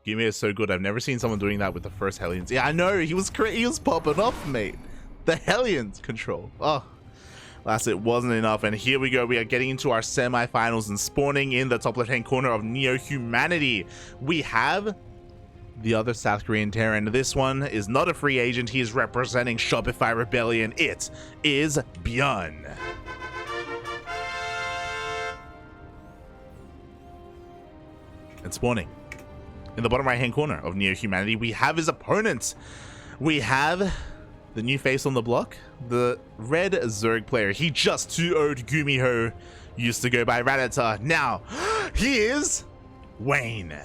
Gumi is so good. I've never seen someone doing that with the first Hellions. Yeah, I know. He was popping off, mate. The Hellions control. Oh, last it wasn't enough. And here we go. We are getting into our semifinals and spawning in the top left-hand corner of Neo Humanity. We have the other South Korean Terran. This one is not a free agent. He is representing Shopify Rebellion. It is ByuN. And spawning in the bottom right hand corner of Neo Humanity, we have his opponents. We have the new face on the block, the red Zerg player. He just 2-0'd Gumiho, used to go by Radata. Now he is Wayne.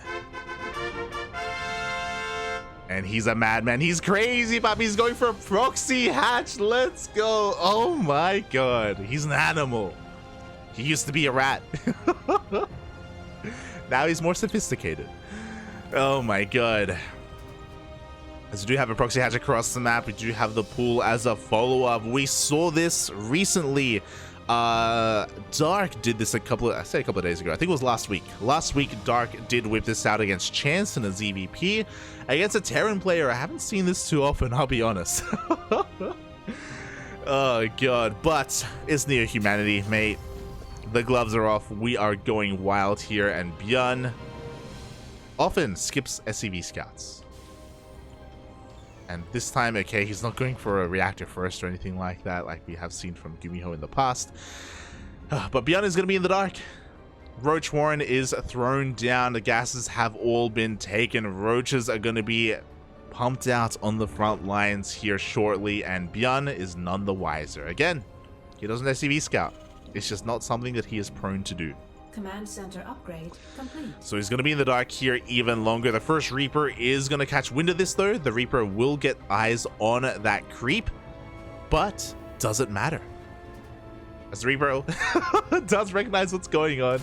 And he's a madman. He's crazy, puppy. He's going for a proxy hatch. Let's go. Oh my god. He's an animal. He used to be a rat. Now he's more sophisticated. Oh my god. As we do have a proxy hatch across the map, we do have the pool as a follow-up. We saw this recently. Dark did this a couple of days ago. I think it was last week. Last week, Dark did whip this out against Chance in a ZVP. Against a Terran player, I haven't seen this too often, I'll be honest. Oh god, but it's Neo Humanity, mate. The gloves are off. We are going wild here, and ByuN often skips SCV scouts. And this time, okay, he's not going for a reactor first or anything like that, like we have seen from Gumiho in the past. But ByuN is going to be in the dark. Roach Warren is thrown down. The gases have all been taken. Roaches are going to be pumped out on the front lines here shortly, and ByuN is none the wiser. Again, he doesn't SCV scout. It's just not something that he is prone to do. Command center upgrade complete. So he's going to be in the dark here even longer. The first Reaper is going to catch wind of this, though. The Reaper will get eyes on that creep, but doesn't matter, as the Reaper does recognize what's going on.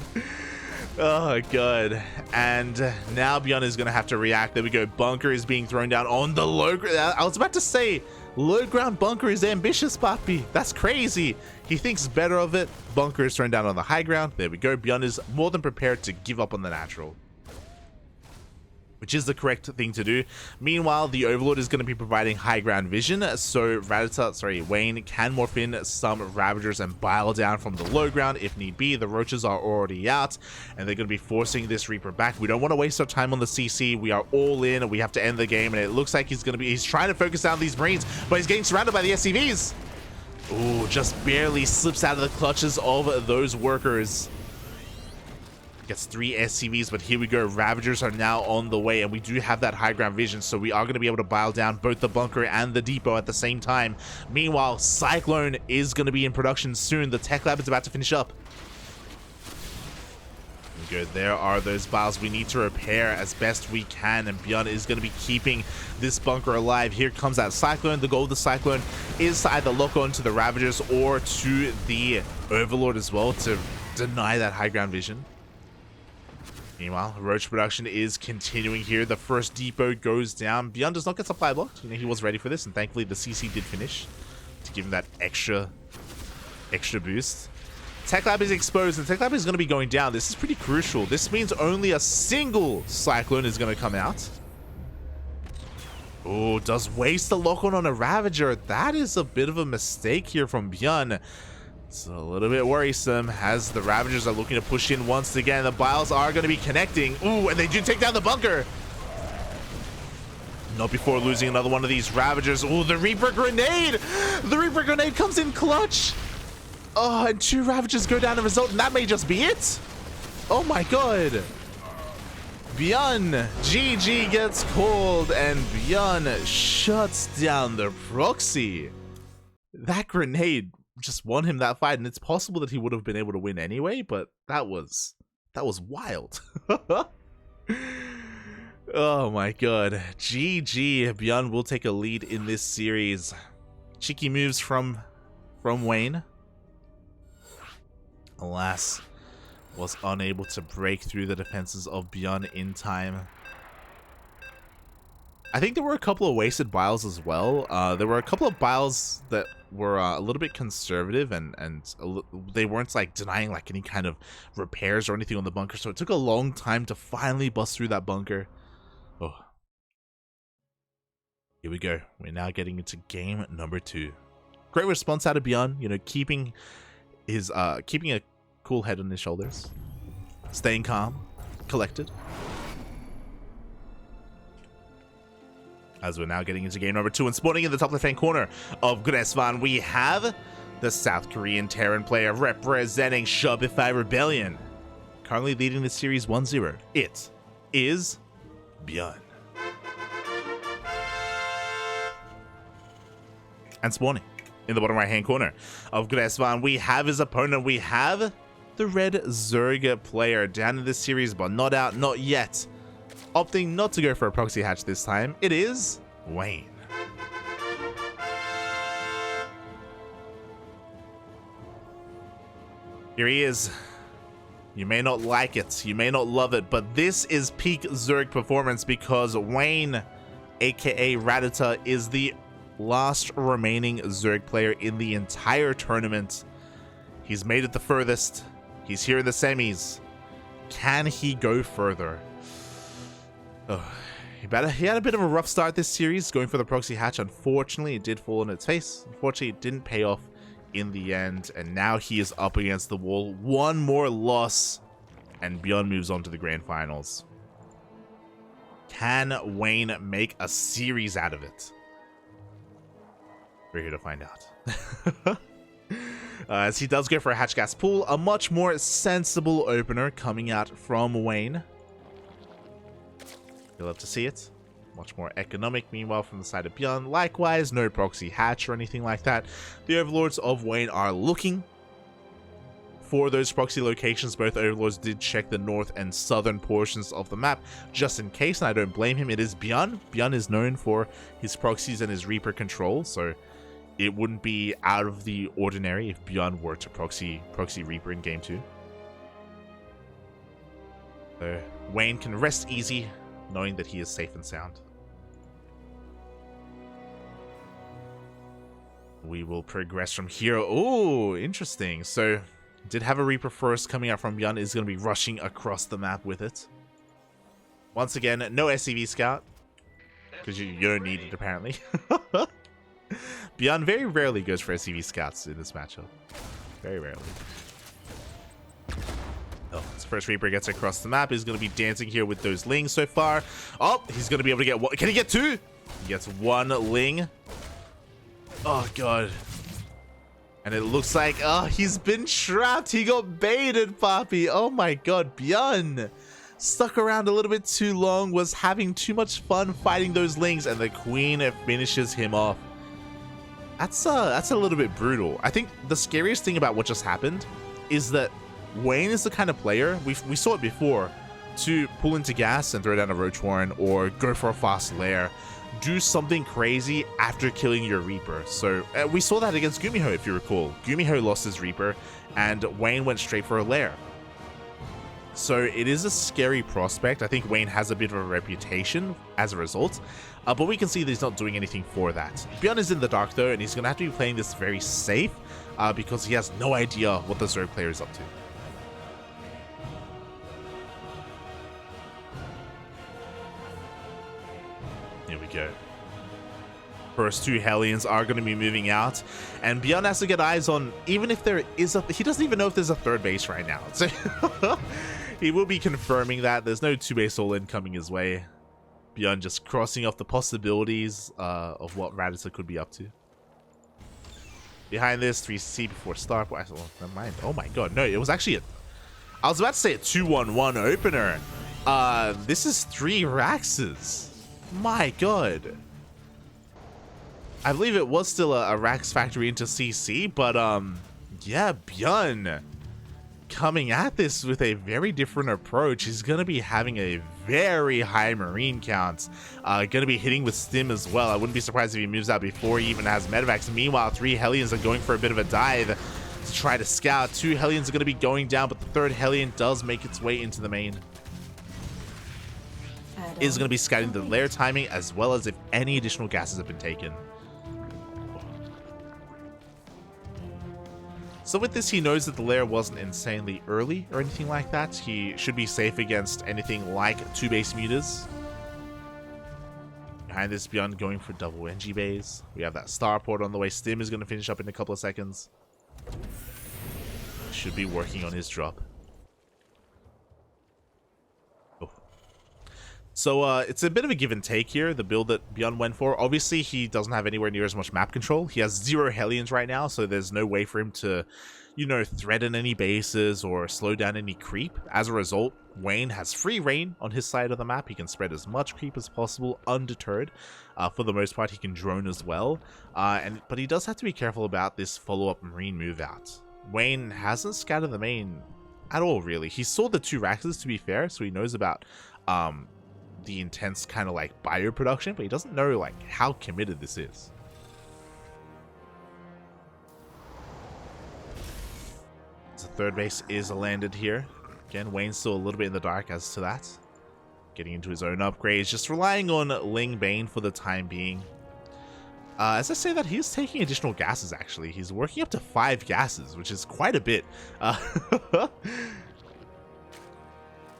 Oh god. And now ByuN is going to have to react. There we go. Bunker is being thrown down on the low ground. I was about to say low ground bunker is ambitious, papi. That's crazy. He thinks better of it. Bunker is thrown down on the high ground. There we go. ByuN is more than prepared to give up on the natural, which is the correct thing to do. Meanwhile, the Overlord is going to be providing high ground vision, so Wayne can morph in some Ravagers and bile down from the low ground if need be. The Roaches are already out, and they're going to be forcing this Reaper back. We don't want to waste our time on the CC. We are all in. We have to end the game, and it looks like he's trying to focus down these Marines, but he's getting surrounded by the SCVs. Ooh, just barely slips out of the clutches of those workers. Gets 3 SCVs, but here we go. Ravagers are now on the way, and we do have that high ground vision, so we are going to be able to bile down both the bunker and the depot at the same time. Meanwhile, Cyclone is going to be in production soon. The tech lab is about to finish up. Good. There are those biles we need to repair as best we can, and ByuN is going to be keeping this bunker alive. Here comes that Cyclone. The goal of the Cyclone is to either lock on to the Ravagers or to the Overlord as well to deny that high ground vision. Meanwhile, Roach production is continuing here. The first depot goes down. ByuN does not get supply blocked. You know, he was ready for this, and thankfully the CC did finish to give him that extra boost. Tech Lab is exposed, and Tech Lab is going to be going down. This is pretty crucial. This means only a single Cyclone is going to come out. Oh, does waste the lock-on on a Ravager. That is a bit of a mistake here from ByuN. It's a little bit worrisome as the Ravagers are looking to push in once again. The biles are going to be connecting. Ooh, and they do take down the bunker. Not before losing another one of these Ravagers. Ooh, the Reaper Grenade. The Reaper Grenade comes in clutch. Oh, and 2 Ravagers go down the result, and that may just be it. Oh my god. ByuN, GG gets called, and ByuN shuts down the proxy. That grenade just won him that fight, and it's possible that he would have been able to win anyway, but that was wild. Oh my god. GG. ByuN will take a lead in this series. Cheeky moves from Wayne. Alas, was unable to break through the defenses of ByuN in time. I think there were a couple of wasted biles as well. There were a couple of biles that were a little bit conservative, and they weren't like denying like any kind of repairs or anything on the bunker, so it took a long time to finally bust through that bunker. Here we go. We're now getting into game number 2. Great response out of ByuN, you know, keeping a cool head on his shoulders, staying calm, collected. As we're now getting into game number 2 and spawning in the top left-hand corner of Gresvan, we have the South Korean Terran player representing Shopify Rebellion. Currently leading the series 1-0. It is ByuN. And spawning in the bottom right-hand corner of Gresvan, we have his opponent. We have the red Zerg player down in this series, but not out, not yet. Opting not to go for a proxy hatch this time. It is Wayne. Here he is. You may not like it, you may not love it, but this is peak Zerg performance because Wayne, aka Radita, is the last remaining Zerg player in the entire tournament. He's made it the furthest. He's here in the semis. Can he go further? Oh, he had a bit of a rough start this series, going for the proxy hatch. Unfortunately, it did fall on its face. Unfortunately, it didn't pay off in the end, and now he is up against the wall. One more loss, and ByuN moves on to the grand finals. Can Wayne make a series out of it? We're here to find out. As he does go for a hatch gas pool, a much more sensible opener coming out from Wayne. You'll love to see it. Much more economic. Meanwhile, from the side of ByuN, likewise, no proxy hatch or anything like that. The overlords of Wayne are looking for those proxy locations. Both overlords did check the north and southern portions of the map just in case, and I don't blame him. It is ByuN. ByuN is known for his proxies and his Reaper control, so it wouldn't be out of the ordinary if ByuN were to proxy Reaper in game 2. So Wayne can rest easy, knowing that he is safe and sound. We will progress from here. Oh, interesting. So, did have a Reaper first coming out from ByuN, is going to be rushing across the map with it. Once again, no SCV scout, because you don't need it apparently. ByuN very rarely goes for SCV scouts in this matchup. Very rarely. Oh, his first Reaper gets across the map. He's going to be dancing here with those Lings so far. Oh, he's going to be able to get one. Can he get 2? He gets 1 Ling. Oh, God. And it looks like, oh, he's been trapped. He got baited, Papi. Oh, my God. ByuN stuck around a little bit too long, was having too much fun fighting those Lings, and the Queen finishes him off. That's a little bit brutal. I think the scariest thing about what just happened is that Wayne is the kind of player, we saw it before, to pull into gas and throw down a Roach Warren or go for a fast lair. Do something crazy after killing your Reaper. So we saw that against Gumiho, if you recall. Gumiho lost his Reaper and Wayne went straight for a lair. So it is a scary prospect. I think Wayne has a bit of a reputation as a result, but we can see that he's not doing anything for that. ByuN is in the dark though, and he's going to have to be playing this very safe because he has no idea what the Zerg player is up to. Here we go. First 2 Hellions are going to be moving out, and ByuN has to get eyes on, even if there is a, he doesn't even know if there's a 3rd base right now. So he will be confirming that there's no 2-base all-in coming his way. ByuN just crossing off the possibilities of what Radita could be up to. Behind this, 3C before start. Oh, never mind. Oh my God, no, it was actually I was about to say a 2-1-1 opener. This is 3 Raxes. My God. I believe it was still a Rax factory into CC, but yeah, ByuN coming at this with a very different approach. He's going to be having a very high Marine count. Going to be hitting with Stim as well. I wouldn't be surprised if he moves out before he even has Medivacs. Meanwhile, 3 Hellions are going for a bit of a dive to try to scout. 2 Hellions are going to be going down, but the 3rd Hellion does make its way into the main. Is going to be scouting the lair timing as well as if any additional gases have been taken. So with this, he knows that the lair wasn't insanely early or anything like that. He should be safe against anything like 2-base mutas. Behind this, ByuN going for double NG bays. We have that starport on the way. Stim is going to finish up in a couple of seconds. Should be working on his drop. Oh. So it's a bit of a give and take here, the build that ByuN went for. Obviously, he doesn't have anywhere near as much map control. He has 0 Hellions right now, so there's no way for him to, you know, threaten any bases or slow down any creep. As a result, Wayne has free reign on his side of the map. He can spread as much creep as possible undeterred. For the most part, he can drone as well. But he does have to be careful about this follow-up Marine move out. Wayne hasn't scattered the main at all, really. He saw the 2 Raxes, to be fair, so he knows about the intense kind of like bio production, but he doesn't know like how committed this is. So third base is landed here. Again, Wayne's still a little bit in the dark as to that. Getting into his own upgrades, just relying on Ling Bane for the time being. As I say that, he's taking additional gases, actually. He's working up to 5 gases, which is quite a bit.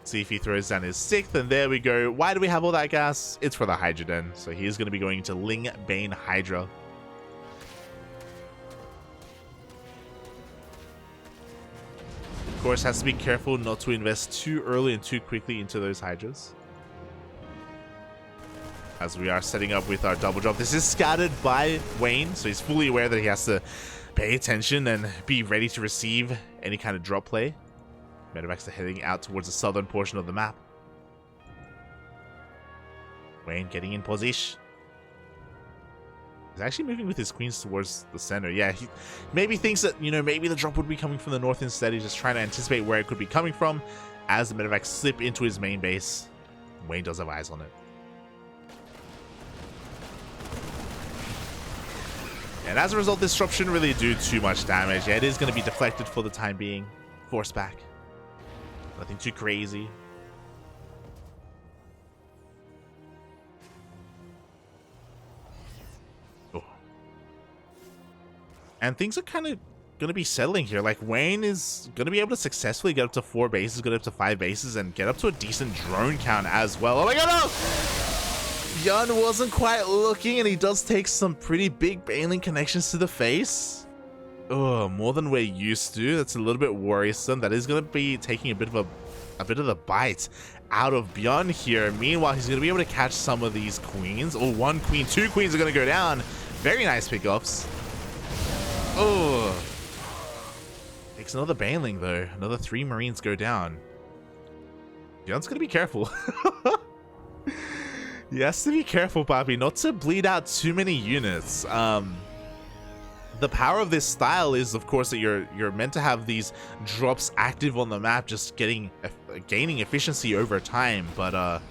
See if he throws down his 6th, and there we go. Why do we have all that gas? It's for the Hydra Den. So he is going to be going to Ling Bane Hydra. Of course, has to be careful not to invest too early and too quickly into those Hydras. As we are setting up with our double drop. This is scattered by Wayne, so he's fully aware that he has to pay attention and be ready to receive any kind of drop play. Medevacs are heading out towards the southern portion of the map. Wayne getting in position. He's actually moving with his queens towards the center. Yeah, he maybe thinks that, you know, maybe the drop would be coming from the north instead. He's just trying to anticipate where it could be coming from as the Medevacs slip into his main base. Wayne does have eyes on it. And as a result, this drop shouldn't really do too much damage. Yeah, it is going to be deflected for the time being. Force back. Nothing too crazy. Oh. And things are kind of going to be settling here. Like, Wayne is going to be able to successfully get up to 4 bases, get up to 5 bases, and get up to a decent drone count as well. Oh my god, no! ByuN wasn't quite looking, and he does take some pretty big Baneling connections to the face. Oh, more than we're used to. That's a little bit worrisome. That is going to be taking a bit of the bite out of ByuN here. Meanwhile, he's going to be able to catch some of these queens. Oh, 1 queen, 2 queens are going to go down. Very nice pickoffs. Oh, takes another Baneling though. Another 3 Marines go down. ByuN's going to be careful. He has to be careful, Papi, not to bleed out too many units. The power of this style is, of course, that you're meant to have these drops active on the map, just gaining efficiency over time. But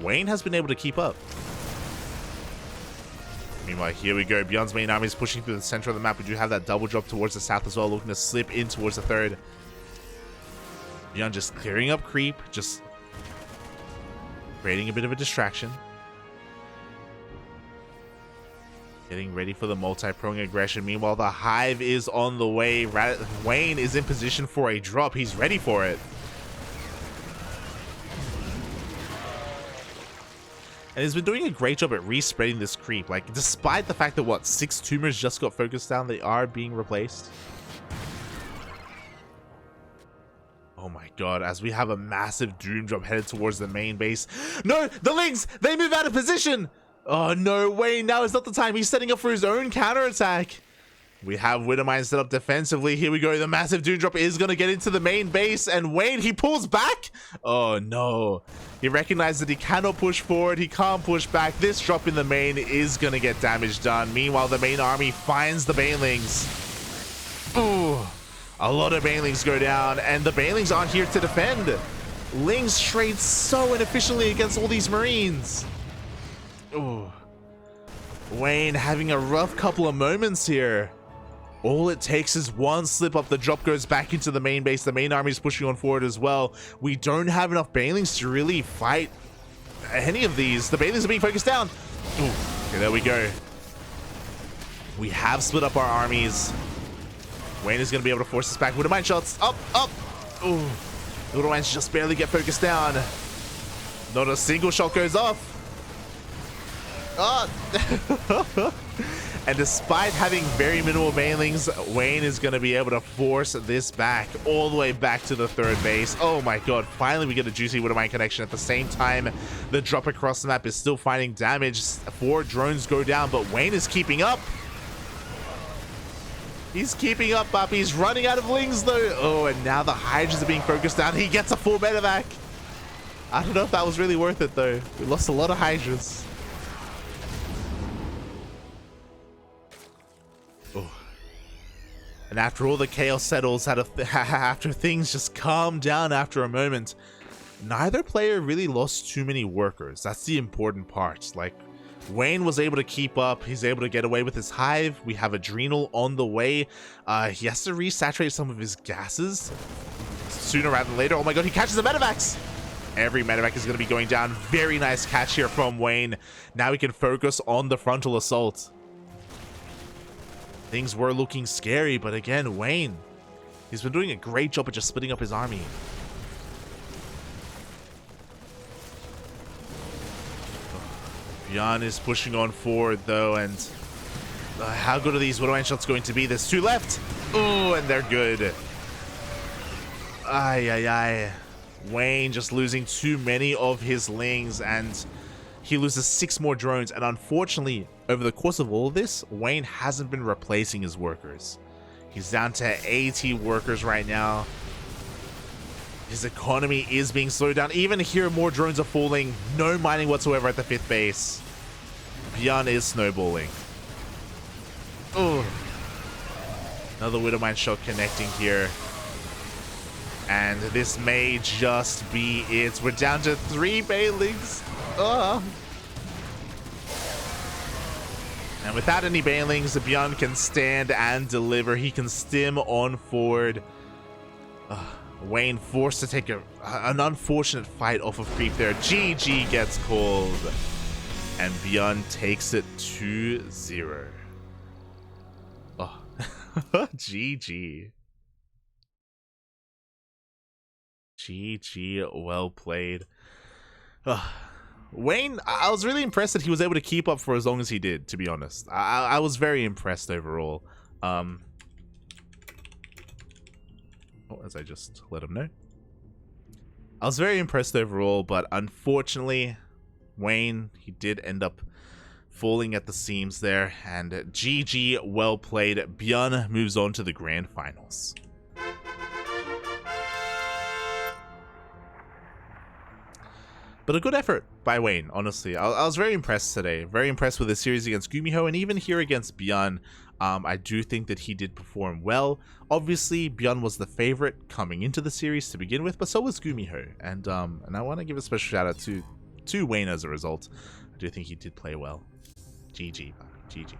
Wayne has been able to keep up. Meanwhile, here we go. ByuN's main army is pushing through the center of the map. We do have that double drop towards the south as well, looking to slip in towards the third. ByuN just clearing up creep, just creating a bit of a distraction. Getting ready for the multi-prong aggression. Meanwhile, the Hive is on the way. Wayne is in position for a drop. He's ready for it. And he's been doing a great job at respreading this creep. Like, despite the fact that, what, 6 tumors just got focused down, they are being replaced. Oh my god, as we have a massive Doom drop headed towards the main base. No, the Lings! They move out of position! Oh no, Wayne, now is not the time. He's setting up for his own counterattack. We have Widowmine set up defensively. Here we go. The massive Doom drop is going to get into the main base. And Wayne, he pulls back. Oh no. He recognized that he cannot push forward. He can't push back. This drop in the main is going to get damage done. Meanwhile, the main army finds the Banelings. Ooh. A lot of Banelings go down. And the Banelings aren't here to defend. Lings trade so inefficiently against all these Marines. Ooh. Wayne having a rough couple of moments here. All it takes is one slip up. The drop goes back into the main base. The main army is pushing on forward as well. We don't have enough Banelings to really fight any of these. The Banelings are being focused down. Ooh. Okay, there we go. We have split up our armies. Wayne is going to be able to force us back. Widowmine shots. Up, up. Ooh. Widowmines just barely get focused down. Not a single shot goes off. Oh. And despite having very minimal banelings, Wayne is going to be able to force this back all the way back to the third base. Oh my god, finally we get a juicy Widowmine connection. At the same time, the drop across the map is still finding damage. 4 drones go down, but Wayne is keeping up. He's keeping up, Bup. He's running out of lings though. Oh, and now the Hydras are being focused down. He gets a full medevac. I don't know if that was really worth it though. We lost a lot of Hydras. Oh. And after all the chaos settles, after things just calm down after a moment, neither player really lost too many workers. That's the important part. Like, Wayne was able to keep up. He's able to get away with his hive. We have Adrenal on the way. He has to resaturate some of his gases sooner rather than later. Oh my god, he catches the medevacs. Every medevac is going to be going down. Very nice catch here from Wayne. Now we can focus on the frontal assault. Things were looking scary, but again, Wayne, he's been doing a great job at just splitting up his army. ByuN is pushing on forward though, and how good are these Widowmine shots going to be? There's 2 left. Oh, and they're good. Ay, ay, ay. Wayne just losing too many of his lings, and he loses 6 more drones. And unfortunately, over the course of all of this, Wayne hasn't been replacing his workers. He's down to 80 workers right now. His economy is being slowed down. Even here, more drones are falling. No mining whatsoever at the 5th base. ByuN is snowballing. Oh, another Widowmine shot connecting here. And this may just be it. We're down to 3 banelings. And without any banelings, ByuN can stand and deliver. He can stim on forward. Wayne forced to take an unfortunate fight off of creep there. GG gets called. And ByuN takes it 2-0. Oh, GG. GG, well played. Wayne, I was really impressed that he was able to keep up for as long as he did, to be honest. I was very impressed overall. As I just let him know. I was very impressed overall, but unfortunately, Wayne, he did end up falling at the seams there. And GG, well played. ByuN moves on to the grand finals. But a good effort by Wayne, honestly. I was very impressed today. Very impressed with the series against Gumiho, and even here against ByuN. I do think that he did perform well. Obviously, ByuN was the favorite coming into the series to begin with, but so was Gumiho. And I want to give a special shout out to Wayne as a result. I do think he did play well. GG. GG.